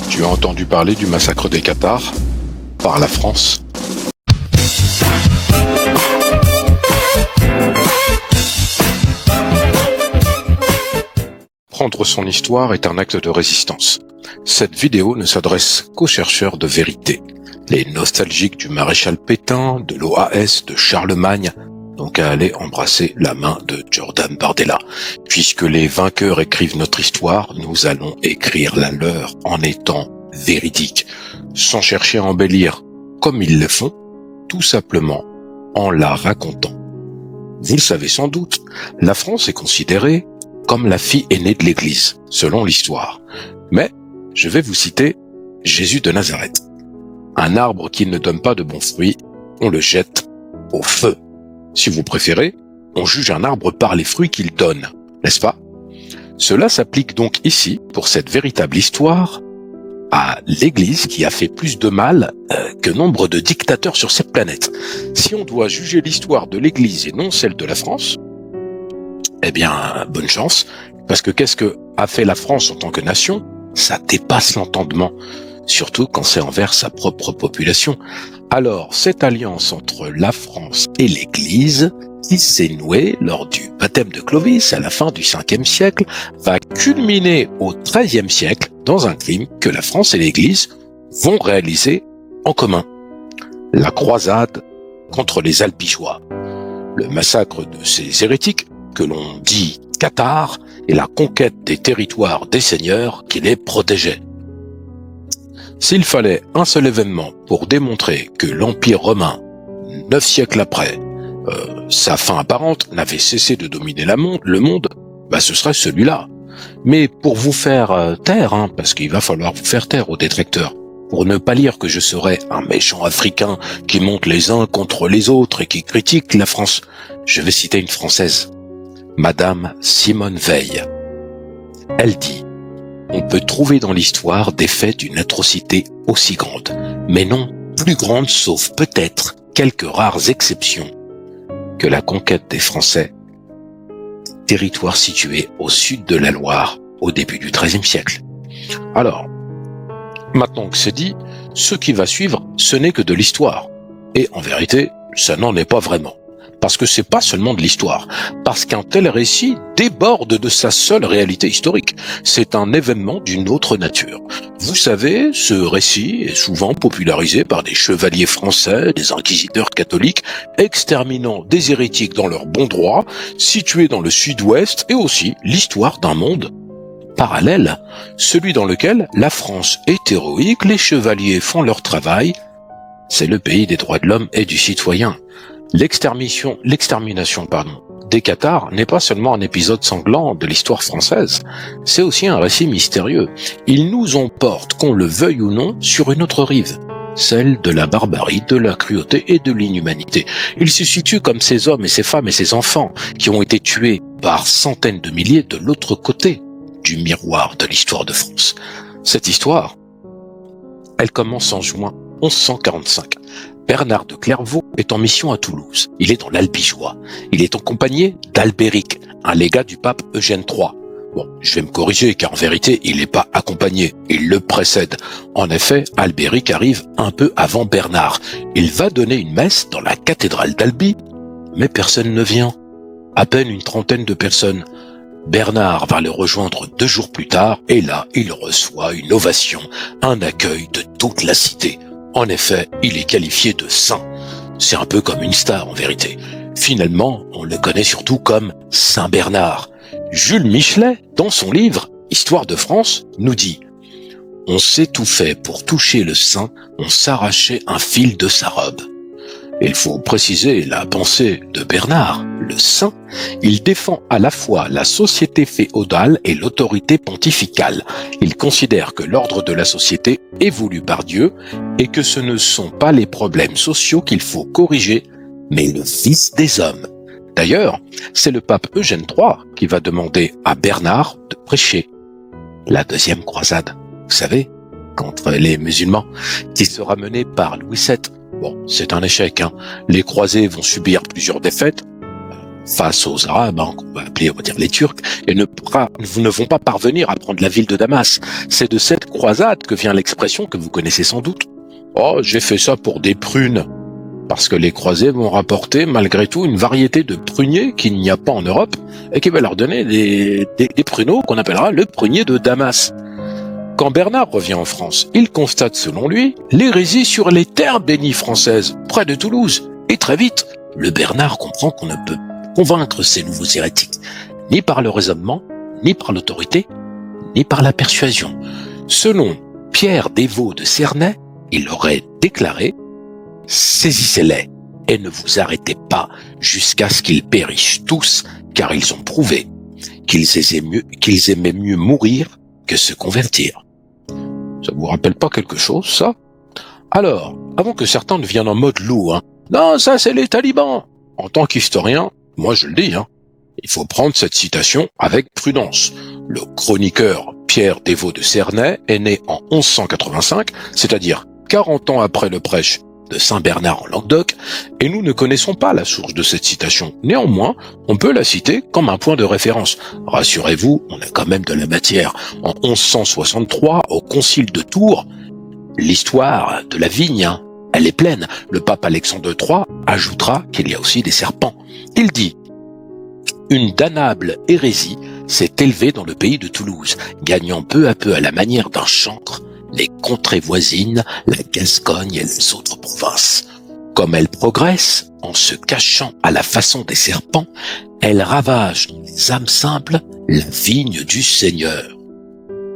Tu as entendu parler du massacre des Cathares par la France? Prendre son histoire est un acte de résistance. Cette vidéo ne s'adresse qu'aux chercheurs de vérité. Les nostalgiques du maréchal Pétain, de l'OAS, de Charlemagne, n'ont qu'à aller embrasser la main de Jordan Bardella. Puisque les vainqueurs écrivent notre histoire, nous allons écrire la leur en étant véridiques, sans chercher à embellir comme ils le font, tout simplement en la racontant. Vous le savez sans doute, la France est considérée comme la fille aînée de l'Église, selon l'histoire. Mais je vais vous citer Jésus de Nazareth. Un arbre qui ne donne pas de bons fruits, on le jette au feu. Si vous préférez, on juge un arbre par les fruits qu'il donne, n'est-ce pas? Cela s'applique donc ici, pour cette véritable histoire, à l'Église qui a fait plus de mal que nombre de dictateurs sur cette planète. Si on doit juger l'histoire de l'Église et non celle de la France, eh bien, bonne chance, parce que qu'est-ce que a fait la France en tant que nation? Ça dépasse l'entendement, surtout quand c'est envers sa propre population. Alors, cette alliance entre la France et l'Église, qui s'est nouée lors du baptême de Clovis à la fin du 5e siècle, va culminer au 13e siècle dans un crime que la France et l'Église vont réaliser en commun. La croisade contre les Albigeois. Le massacre de ces hérétiques, que l'on dit cathares, et la conquête des territoires des seigneurs qui les protégeaient. S'il fallait un seul événement pour démontrer que l'Empire romain, 9 siècles après, sa fin apparente, n'avait cessé de dominer le monde, ce serait celui-là. Mais pour vous faire taire, parce qu'il va falloir vous faire taire aux détracteurs, pour ne pas lire que je serais un méchant africain qui monte les uns contre les autres et qui critique la France, je vais citer une Française, Madame Simone Veil. Elle dit: on peut trouver dans l'histoire des faits d'une atrocité aussi grande, mais non plus grande, sauf peut-être quelques rares exceptions, que la conquête des Français, territoire situé au sud de la Loire, au début du XIIIe siècle. Alors, maintenant que c'est dit, ce qui va suivre, ce n'est que de l'histoire. Et en vérité, ça n'en est pas vraiment. Parce que c'est pas seulement de l'histoire, parce qu'un tel récit déborde de sa seule réalité historique. C'est un événement d'une autre nature. Vous savez, ce récit est souvent popularisé par des chevaliers français, des inquisiteurs catholiques, exterminant des hérétiques dans leur bon droit, situés dans le sud-ouest, et aussi l'histoire d'un monde parallèle, celui dans lequel la France est héroïque, les chevaliers font leur travail. C'est le pays des droits de l'homme et du citoyen. L'extermination, des Cathares n'est pas seulement un épisode sanglant de l'histoire française, c'est aussi un récit mystérieux. Il nous emporte, qu'on le veuille ou non, sur une autre rive, celle de la barbarie, de la cruauté et de l'inhumanité. Il se situe comme ces hommes et ces femmes et ces enfants qui ont été tués par centaines de milliers de l'autre côté du miroir de l'histoire de France. Cette histoire, elle commence en juin 1145. Bernard de Clairvaux est en mission à Toulouse. Il est dans l'Albigeois. Il est accompagné d'Albéric, un légat du pape Eugène III. Bon, je vais me corriger car en vérité, il n'est pas accompagné, il le précède. En effet, Albéric arrive un peu avant Bernard. Il va donner une messe dans la cathédrale d'Albi, mais personne ne vient. À peine une trentaine de personnes. Bernard va le rejoindre 2 jours plus tard et là, il reçoit une ovation, un accueil de toute la cité. En effet, il est qualifié de saint. C'est un peu comme une star en vérité. Finalement, on le connaît surtout comme Saint Bernard. Jules Michelet, dans son livre « Histoire de France », nous dit « On s'est tout fait pour toucher le saint, on s'arrachait un fil de sa robe ». Il faut préciser la pensée de Bernard, le saint. Il défend à la fois la société féodale et l'autorité pontificale. Il considère que l'ordre de la société est voulu par Dieu et que ce ne sont pas les problèmes sociaux qu'il faut corriger, mais le Fils des hommes. D'ailleurs, c'est le pape Eugène III qui va demander à Bernard de prêcher la 2e croisade, vous savez, contre les musulmans, qui sera menée par Louis VII. Bon, c'est un échec, Les croisés vont subir plusieurs défaites. face aux Arabes, qu'on va appeler, on va dire, les Turcs, et ne vont pas parvenir à prendre la ville de Damas. C'est de cette croisade que vient l'expression que vous connaissez sans doute. Oh, j'ai fait ça pour des prunes. Parce que les croisés vont rapporter malgré tout une variété de pruniers qu'il n'y a pas en Europe et qui va leur donner des pruneaux qu'on appellera le prunier de Damas. Quand Bernard revient en France, il constate selon lui l'hérésie sur les terres bénies françaises, près de Toulouse. Et très vite, le Bernard comprend qu'on ne peut convaincre ces nouveaux hérétiques, ni par le raisonnement, ni par l'autorité, ni par la persuasion. Selon Pierre Desvaux de Cernay, il aurait déclaré: saisissez-les et ne vous arrêtez pas jusqu'à ce qu'ils périssent tous, car ils ont prouvé qu'ils aimaient mieux mourir que se convertir. Ça vous rappelle pas quelque chose, ça? Alors, avant que certains ne viennent en mode loup, non, ça c'est les talibans. En tant qu'historien, moi je le dis, il faut prendre cette citation avec prudence. Le chroniqueur Pierre Desvaux de Cernay est né en 1185, c'est-à-dire 40 ans après le prêche de Saint-Bernard en Languedoc, et nous ne connaissons pas la source de cette citation. Néanmoins, on peut la citer comme un point de référence. Rassurez-vous, on a quand même de la matière. En 1163, au concile de Tours, l'histoire de la vigne, elle est pleine. Le pape Alexandre III ajoutera qu'il y a aussi des serpents. Il dit: une damnable hérésie s'est élevée dans le pays de Toulouse, gagnant peu à peu à la manière d'un chancre les contrées voisines, la Gascogne et les autres provinces. Comme elle progresse, en se cachant à la façon des serpents, elle ravage dans les âmes simples la vigne du Seigneur.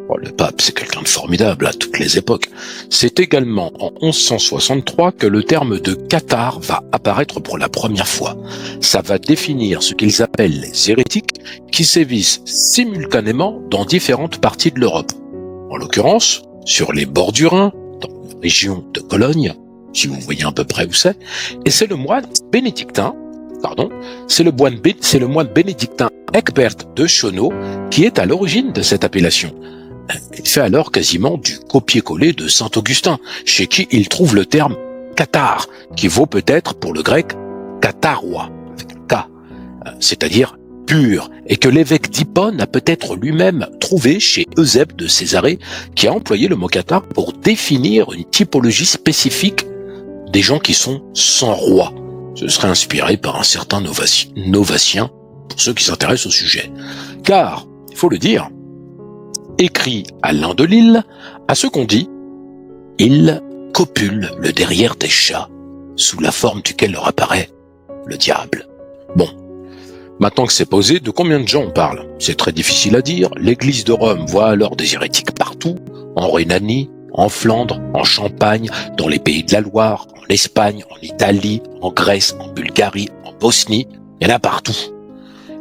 Oh, le pape, c'est quelqu'un de formidable à toutes les époques. C'est également en 1163 que le terme de cathare va apparaître pour la première fois. Ça va définir ce qu'ils appellent les hérétiques qui sévissent simultanément dans différentes parties de l'Europe. En l'occurrence, sur les bords du Rhin, dans la région de Cologne, si vous voyez à peu près où c'est, et c'est le moine bénédictin Ecbert de Schonau qui est à l'origine de cette appellation. Il fait alors quasiment du copier-coller de saint Augustin, chez qui il trouve le terme cathare, qui vaut peut-être pour le grec katharois, avec un K, c'est-à-dire pur, et que l'évêque d'Hippone a peut-être lui-même trouvé chez Eusèbe de Césarée, qui a employé le mot cathare pour définir une typologie spécifique des gens qui sont sans roi. Ce serait inspiré par un certain Novatien, pour ceux qui s'intéressent au sujet. Car, il faut le dire, écrit à l'un de Lille, à ce qu'on dit, il copule le derrière des chats, sous la forme duquel leur apparaît le diable. Bon. Maintenant que c'est posé, de combien de gens on parle? C'est très difficile à dire. L'église de Rome voit alors des hérétiques partout, en Rhénanie, en Flandre, en Champagne, dans les pays de la Loire, en Espagne, en Italie, en Grèce, en Bulgarie, en Bosnie, il y en a partout.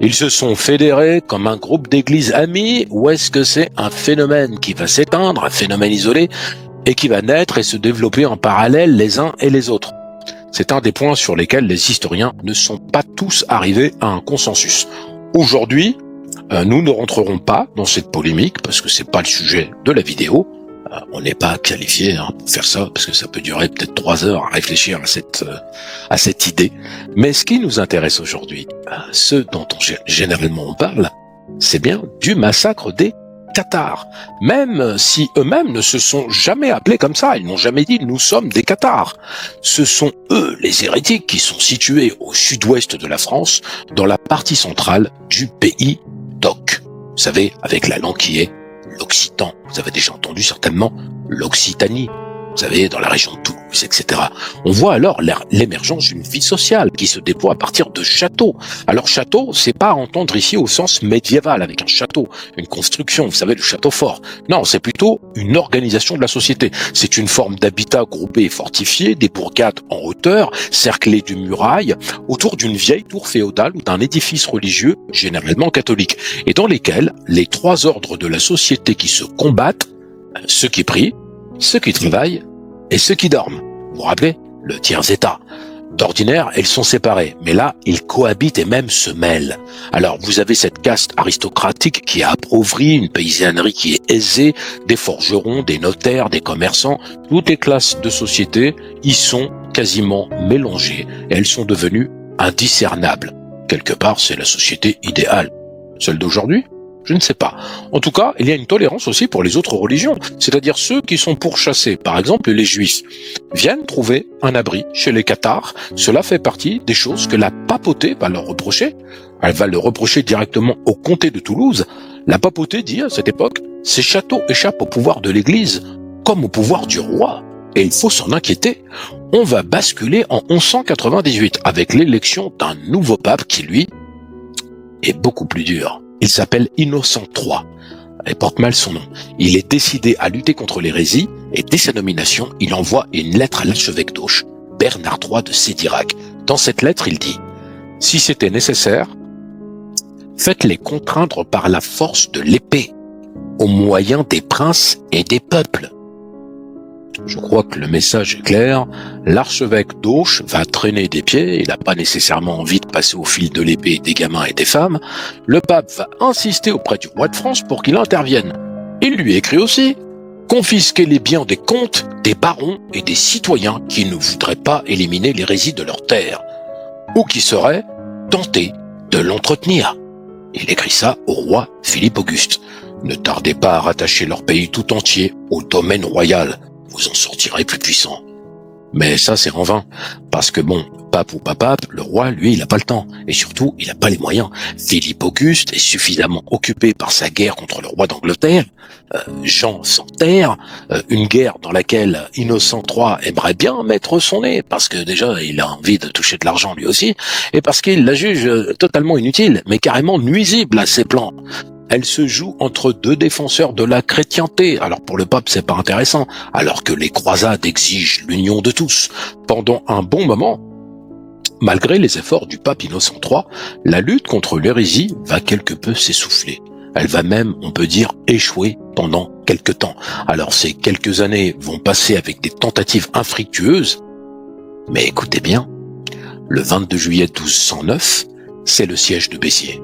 Ils se sont fédérés comme un groupe d'églises amies, ou est-ce que c'est un phénomène qui va s'éteindre, un phénomène isolé, et qui va naître et se développer en parallèle les uns et les autres? C'est un des points sur lesquels les historiens ne sont pas tous arrivés à un consensus. Aujourd'hui, nous ne rentrerons pas dans cette polémique parce que c'est pas le sujet de la vidéo. On n'est pas qualifié pour faire ça parce que ça peut durer peut-être 3 heures à réfléchir à cette idée. Mais ce qui nous intéresse aujourd'hui, ce dont généralement on parle, c'est bien du massacre des Cathares, même si eux-mêmes ne se sont jamais appelés comme ça, ils n'ont jamais dit « nous sommes des Cathares ». Ce sont eux, les hérétiques, qui sont situés au sud-ouest de la France, dans la partie centrale du pays d'Oc. Vous savez, avec la langue qui est l'occitan. Vous avez déjà entendu certainement l'Occitanie. Vous savez, dans la région de Toulouse, etc. On voit alors l'émergence d'une vie sociale qui se déploie à partir de châteaux. Alors château, c'est pas à entendre ici au sens médiéval, avec un château, une construction, vous savez, le château fort. Non, c'est plutôt une organisation de la société. C'est une forme d'habitat groupé et fortifié, des bourgades en hauteur, cerclées de murailles, autour d'une vieille tour féodale ou d'un édifice religieux, généralement catholique, et dans lesquels les 3 ordres de la société qui se combattent, ceux qui prient, ceux qui travaillent et ceux qui dorment. Vous vous rappelez? Le tiers-état. D'ordinaire, elles sont séparées, mais là, ils cohabitent et même se mêlent. Alors, vous avez cette caste aristocratique qui est appauvrie, une paysannerie qui est aisée, des forgerons, des notaires, des commerçants, toutes les classes de société y sont quasiment mélangées et elles sont devenues indiscernables. Quelque part, c'est la société idéale. Celle d'aujourd'hui? Je ne sais pas. En tout cas, il y a une tolérance aussi pour les autres religions, c'est-à-dire ceux qui sont pourchassés, par exemple les juifs, viennent trouver un abri chez les cathares. Cela fait partie des choses que la papauté va leur reprocher. Elle va le reprocher directement au comté de Toulouse. La papauté dit à cette époque, ces châteaux échappent au pouvoir de l'Église, comme au pouvoir du roi. Et il faut s'en inquiéter. On va basculer en 1198 avec l'élection d'un nouveau pape qui, lui, est beaucoup plus dur. Il s'appelle Innocent III. Il porte mal son nom. Il est décidé à lutter contre l'hérésie et dès sa nomination, il envoie une lettre à l'archevêque d'Auch, Bernard III de Sédirac. Dans cette lettre, il dit « Si c'était nécessaire, faites-les contraindre par la force de l'épée, au moyen des princes et des peuples. » Je crois que le message est clair. L'archevêque d'Auch va traîner des pieds. Il n'a pas nécessairement envie de passer au fil de l'épée des gamins et des femmes. Le pape va insister auprès du roi de France pour qu'il intervienne. Il lui écrit aussi « Confisquer les biens des comtes, des barons et des citoyens qui ne voudraient pas éliminer l'hérésie de leur terre, ou qui seraient tentés de l'entretenir. » Il écrit ça au roi Philippe Auguste. Ne tardez pas à rattacher leur pays tout entier au domaine royal. Vous en sortirez plus puissant. Mais ça, c'est en vain. Parce que bon, pape ou pas pape, le roi, lui, il n'a pas le temps. Et surtout, il n'a pas les moyens. Philippe Auguste est suffisamment occupé par sa guerre contre le roi d'Angleterre, Jean sans terre, une guerre dans laquelle Innocent III aimerait bien mettre son nez, parce que déjà, il a envie de toucher de l'argent lui aussi, et parce qu'il la juge totalement inutile, mais carrément nuisible à ses plans. Elle se joue entre deux défenseurs de la chrétienté. Alors pour le pape, c'est pas intéressant, alors que les croisades exigent l'union de tous. Pendant un bon moment, malgré les efforts du pape Innocent III, la lutte contre l'hérésie va quelque peu s'essouffler. Elle va même, on peut dire, échouer pendant quelque temps. Alors ces quelques années vont passer avec des tentatives infructueuses, mais écoutez bien, le 22 juillet 1209, c'est le siège de Béziers.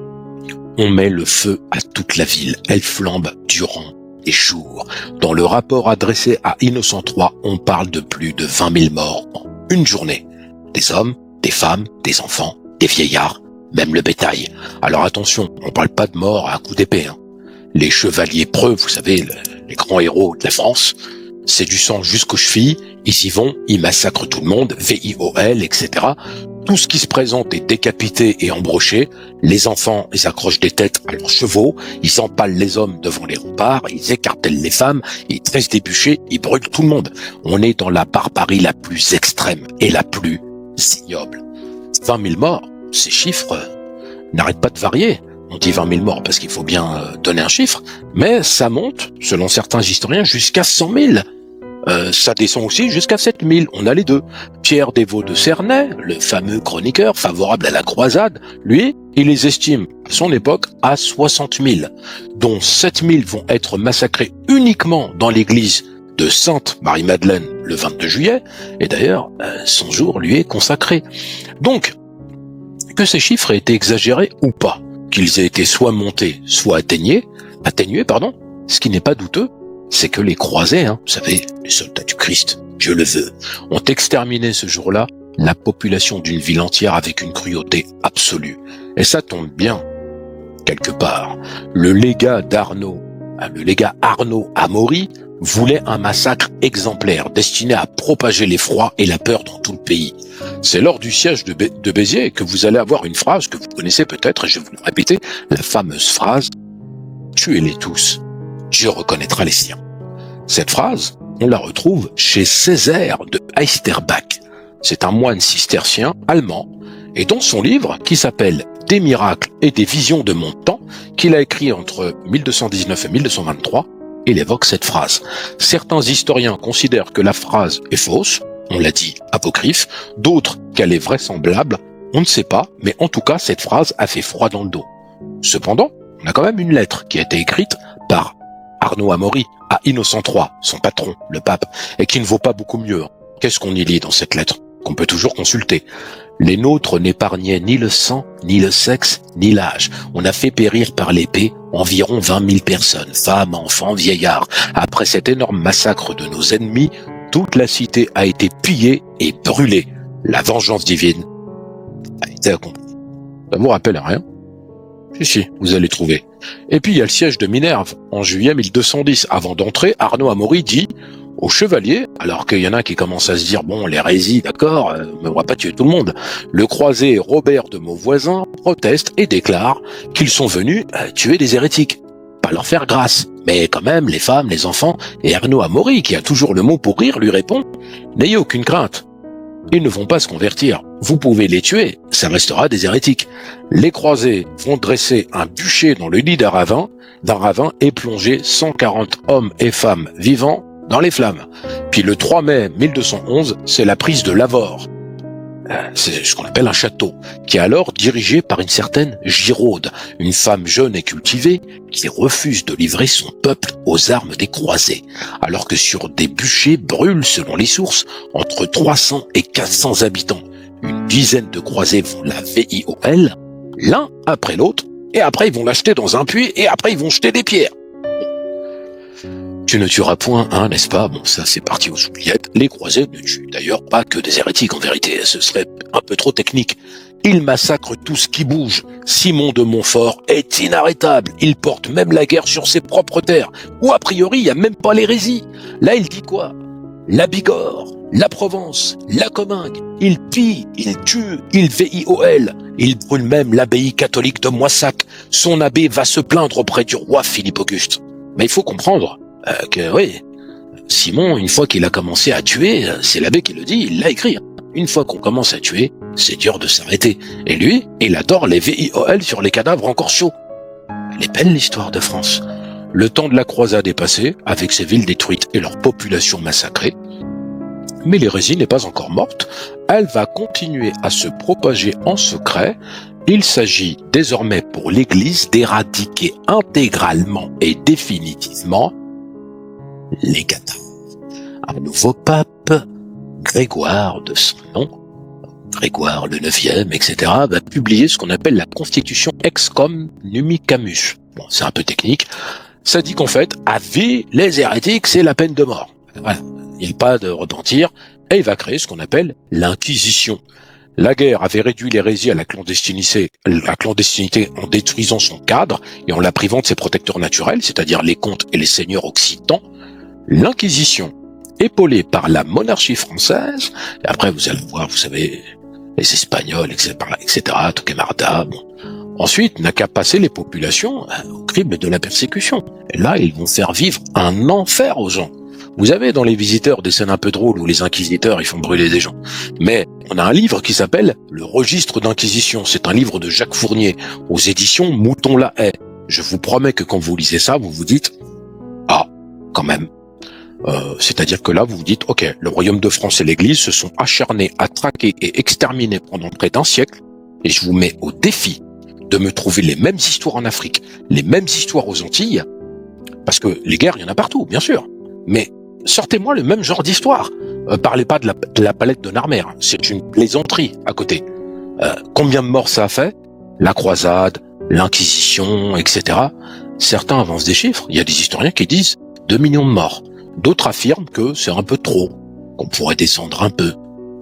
On met le feu à toute la ville. Elle flambe durant des jours. Dans le rapport adressé à Innocent III, on parle de plus de 20 000 morts en une journée. Des hommes, des femmes, des enfants, des vieillards, même le bétail. Alors attention, on parle pas de morts à coups d'épée. Les chevaliers preux, vous savez, les grands héros de la France, c'est du sang jusqu'aux chevilles. Ils y vont, ils massacrent tout le monde, VIOL, etc. Tout ce qui se présente est décapité et embroché. Les enfants, ils accrochent des têtes à leurs chevaux, ils empalent les hommes devant les remparts, ils écartèlent les femmes, ils tressent des bûchers, ils brûlent tout le monde. On est dans la barbarie la plus extrême et la plus ignoble. 20 000 morts, ces chiffres n'arrêtent pas de varier. On dit 20 000 morts parce qu'il faut bien donner un chiffre, mais ça monte, selon certains historiens, jusqu'à 100 000. Ça descend aussi jusqu'à 7 000, on a les deux. Pierre Dévaux de Cernay, le fameux chroniqueur favorable à la croisade, lui, il les estime à son époque à 60 000, dont 7 000 vont être massacrés uniquement dans l'église de Sainte Marie-Madeleine le 22 juillet, et d'ailleurs, son jour lui est consacré. Donc, que ces chiffres aient été exagérés ou pas, qu'ils aient été soit montés, soit atténués, ce qui n'est pas douteux, c'est que les croisés, vous savez, les soldats du Christ, Dieu le veut, ont exterminé ce jour-là la population d'une ville entière avec une cruauté absolue. Et ça tombe bien, quelque part. Le légat Arnaud Amaury voulait un massacre exemplaire destiné à propager l'effroi et la peur dans tout le pays. C'est lors du siège de Béziers que vous allez avoir une phrase que vous connaissez peut-être, et je vais vous le répéter, la fameuse phrase « Tuez-les tous ». Dieu reconnaîtra les siens. Cette phrase, on la retrouve chez Césaire de Heisterbach. C'est un moine cistercien allemand, et dans son livre, qui s'appelle « Des miracles et des visions de mon temps », qu'il a écrit entre 1219 et 1223, il évoque cette phrase. Certains historiens considèrent que la phrase est fausse, on l'a dit apocryphe, d'autres qu'elle est vraisemblable, on ne sait pas, mais en tout cas, cette phrase a fait froid dans le dos. Cependant, on a quand même une lettre qui a été écrite par Arnaud Amaury à Innocent III, son patron, le pape, et qui ne vaut pas beaucoup mieux. Qu'est-ce qu'on y lit dans cette lettre, qu'on peut toujours consulter? Les nôtres n'épargnaient ni le sang, ni le sexe, ni l'âge. On a fait périr par l'épée environ 20 000 personnes, femmes, enfants, vieillards. Après cet énorme massacre de nos ennemis, toute la cité a été pillée et brûlée. La vengeance divine a été accomplie. Ça vous rappelle rien? Si, vous allez trouver. Et puis il y a le siège de Minerve, en juillet 1210. Avant d'entrer, Arnaud Amaury dit aux chevaliers, alors qu'il y en a qui commencent à se dire, bon, l'hérésie, d'accord, mais on va pas tuer tout le monde. Le croisé Robert de Mauvoisin proteste et déclare qu'ils sont venus tuer des hérétiques, pas leur faire grâce. Mais quand même, les femmes, les enfants, et Arnaud Amaury, qui a toujours le mot pour rire, lui répond, n'ayez aucune crainte. Ils ne vont pas se convertir. Vous pouvez les tuer, ça restera des hérétiques. Les croisés vont dresser un bûcher dans le lit d'un ravin et plonger 140 hommes et femmes vivants dans les flammes. Puis le 3 mai 1211, c'est la prise de Lavore. C'est ce qu'on appelle un château, qui est alors dirigé par une certaine Giraude, une femme jeune et cultivée, qui refuse de livrer son peuple aux armes des croisés, alors que sur des bûchers brûlent, selon les sources, entre 300 et 400 habitants. Une dizaine de croisés vont la VIOL, l'un après l'autre, et après ils vont l'acheter dans un puits, et après ils vont jeter des pierres. Tu ne tueras point, hein, n'est-ce pas? Bon, ça c'est parti aux oubliettes. Les croisés ne tuent d'ailleurs pas que des hérétiques en vérité, ce serait un peu trop technique. Ils massacrent tout ce qui bouge. Simon de Montfort est inarrêtable, il porte même la guerre sur ses propres terres, où a priori il n'y a même pas l'hérésie. Là il dit quoi? La Bigorre, la Provence, la Comminges, il pille, il tue, il VIOL, il brûle même l'abbaye catholique de Moissac. Son abbé va se plaindre auprès du roi Philippe Auguste. Mais il faut comprendre que oui, Simon, une fois qu'il a commencé à tuer, c'est l'abbé qui le dit, il l'a écrit. Une fois qu'on commence à tuer, c'est dur de s'arrêter. Et lui, il adore les VIOL sur les cadavres encore chauds. Elle est belle l'histoire de France. Le temps de la croisade est passé, avec ses villes détruites et leur population massacrée. Mais l'hérésie n'est pas encore morte, elle va continuer à se propager en secret. Il s'agit désormais pour l'Église d'éradiquer intégralement et définitivement les cathares. Un nouveau pape, Grégoire de son nom, Grégoire le 9e, etc., va publier ce qu'on appelle la Constitution Ex Communicamus. Bon, c'est un peu technique. Ça dit qu'en fait, à vie, les hérétiques, c'est la peine de mort. Voilà. Il n'y a pas de repentir. Et il va créer ce qu'on appelle l'Inquisition. La guerre avait réduit l'hérésie à la clandestinité en détruisant son cadre et en la privant de ses protecteurs naturels, c'est-à-dire les comtes et les seigneurs occitans. L'Inquisition, épaulée par la monarchie française, et après vous allez voir, vous savez, les Espagnols, etc., Torquemada, bon. Ensuite, n'a qu'à passer les populations au crible de la persécution. Et là, ils vont faire vivre un enfer aux gens. Vous avez dans Les Visiteurs des scènes un peu drôles où les inquisiteurs ils font brûler des gens. Mais on a un livre qui s'appelle Le Registre d'Inquisition. C'est un livre de Jacques Fournier aux éditions Mouton la Haye. Je vous promets que quand vous lisez ça, vous vous dites « Ah, quand même ». C'est-à-dire que là, vous vous dites, ok, le royaume de France et l'Église se sont acharnés à traquer et exterminer pendant près d'un siècle, et je vous mets au défi de me trouver les mêmes histoires en Afrique, les mêmes histoires aux Antilles, parce que les guerres, il y en a partout, bien sûr, mais sortez-moi le même genre d'histoire. Parlez pas de la palette de Narmer, c'est une plaisanterie à côté. Combien de morts ça a fait? La croisade, l'Inquisition, etc. Certains avancent des chiffres, il y a des historiens qui disent 2 millions de morts. D'autres affirment que c'est un peu trop, qu'on pourrait descendre un peu.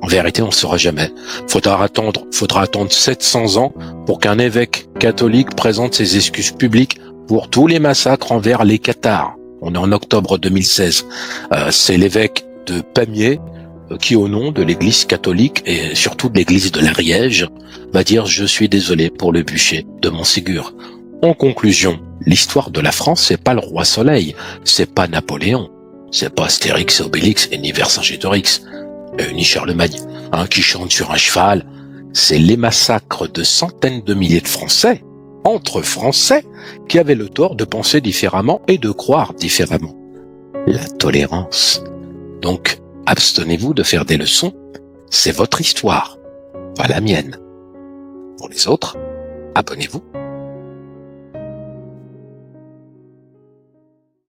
En vérité, on ne saura jamais. Faudra attendre 700 ans pour qu'un évêque catholique présente ses excuses publiques pour tous les massacres envers les cathares. On est en octobre 2016. C'est l'évêque de Pamiers qui, au nom de l'Église catholique et surtout de l'Église de l'Ariège, va dire « Je suis désolé pour le bûcher de Montségur ». En conclusion, l'histoire de la France, c'est pas le roi Soleil, c'est pas Napoléon. C'est pas Astérix et Obélix et ni Vercingétorix, ni Charlemagne, qui chante sur un cheval. C'est les massacres de centaines de milliers de Français, entre Français, qui avaient le tort de penser différemment et de croire différemment. La tolérance. Donc, abstenez-vous de faire des leçons. C'est votre histoire, pas la mienne. Pour les autres, abonnez-vous.